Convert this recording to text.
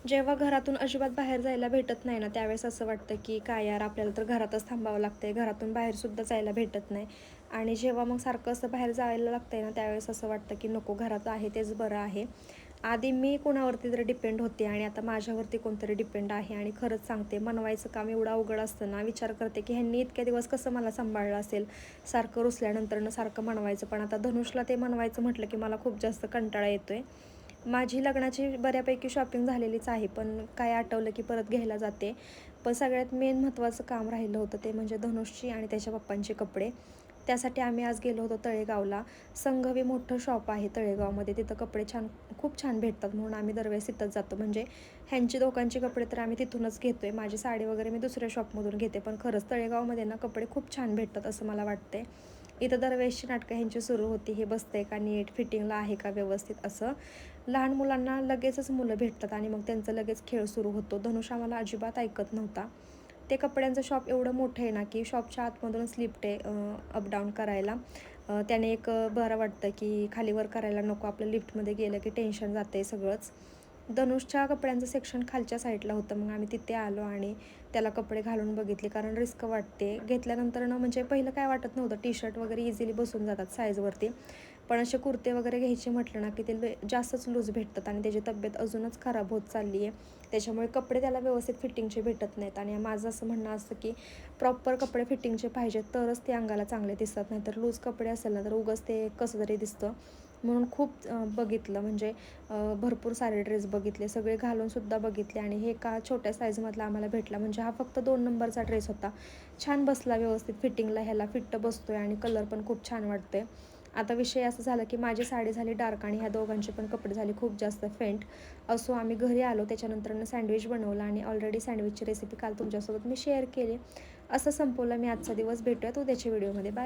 जेव्हा घरातून अजिबात बाहेर जायला भेटत नाही ना, त्यावेळेस असं वाटतं की काय यार, आपल्याला तर घरातच थांबावं लागतंय, घरातून बाहेरसुद्धा जायला भेटत नाही. आणि जेव्हा मग सारखं असं बाहेर जायला लागतंय ना, त्यावेळेस असं वाटतं की नको, घरात आहे तेच बरं आहे. आधी मी कोणावरती तरी डिपेंड होते आणि आता माझ्यावरती कोणतरी डिपेंड आहे. आणि खरंच सांगते, मनवायचं काम एवढं अवघड असतं ना, विचार करते की ह्यांनी इतके दिवस कसं मला सांभाळलं असेल. सारखं रुसल्यानंतरनं सारखं मनवायचं, पण आता धनुषला ते मनवायचं म्हटलं की मला खूप जास्त कंटाळा येतोय. माझी लग्नाची बऱ्यापैकी शॉपिंग झालेलीच आहे, पण काय आठवलं की परत घ्यायला जाते. पण सगळ्यात मेन महत्त्वाचं काम राहिलं होतं ते म्हणजे धनुषची आणि त्याच्या पप्पांचे कपडे. त्यासाठी आम्ही आज गेलो होतो तळेगावला. संघवी मोठं शॉप आहे तळेगावमध्ये, तिथं कपडे खूप छान भेटतात, म्हणून आम्ही दरवेळेस तिथंच जातो. म्हणजे ह्यांची दोघांची कपडे तर आम्ही तिथूनच घेतो आहे. माझी साडी वगैरे मी दुसऱ्या शॉपमधून घेते, पण खरंच तळेगावमध्ये ना कपडे खूप छान भेटतात असं मला वाटते. इथं दरवेळेसची नाटकं ह्यांची सुरू होती, हे बसतंय का नीट, फिटिंगला आहे का व्यवस्थित असं. लहान मुलांना लगेचच मुलं भेटतात आणि मग त्यांचा लगेच खेळ सुरू होतो. धनुष आम्हाला अजिबात ऐकत नव्हता. ते कपड्यांचं शॉप एवढं मोठं आहे ना, की शॉपच्या आतमधूनच लिफ्ट आहे अपडाऊन करायला. त्याने एक बरं वाटतं की खालीवर करायला नको, आपलं लिफ्टमध्ये गेलं की टेन्शन जातं आहे सगळंच. धनुषच्या कपड्यांचं सेक्शन खालच्या साईडला होतं. मग आम्ही तिथे आलो आणि त्याला कपडे घालून बघितले, कारण रिस्क वाटते. घेतल्यानंतर ना, म्हणजे पहिलं काय वाटत नव्हतं, टी शर्ट वगैरे इझिली बसून जातात साईजवरती. पण असे कुर्ते वगैरे घ्यायचे म्हटलं ना, की ते जास्तच लूज भेटतात आणि त्याची तब्येत अजूनच खराब होत चालली आहे. त्याच्यामुळे कपडे त्याला व्यवस्थित फिटिंगचे भेटत नाहीत. आणि माझं असं म्हणणं असतं की प्रॉपर कपडे फिटिंगचे पाहिजेत, तरच ते अंगाला चांगले दिसतात. नाहीतर लूज कपडे असेल ना, तर उगाच ते कसं तरी दिसतं. म्हणून खूप बघितलं, म्हणजे भरपूर सारे ड्रेस बघितले, सगळे घालूनसुद्धा बघितले. आणि हे का छोट्या साईजमधला आम्हाला भेटला, म्हणजे हा फक्त 2 नंबरचा ड्रेस होता. छान बसला व्यवस्थित फिटिंगला, ह्याला फिट्ट बसतोय आणि कलर पण खूप छान वाटतोय. आता विषय असं झाला की माझी साडी झाली डार्क आणि ह्या दोघांचे पण कपडे झाले खूप जास्त फेंट. असो, आम्ही घरी आलो, त्याच्यानंतरनं सँडविच बनवलं आणि ऑलरेडी सँडविचची रेसिपी काल तुमच्यासोबत मी शेअर केली. असं संपवलं मी आजचा दिवस. भेटूयात उद्याच्या व्हिडिओमध्ये. बाय.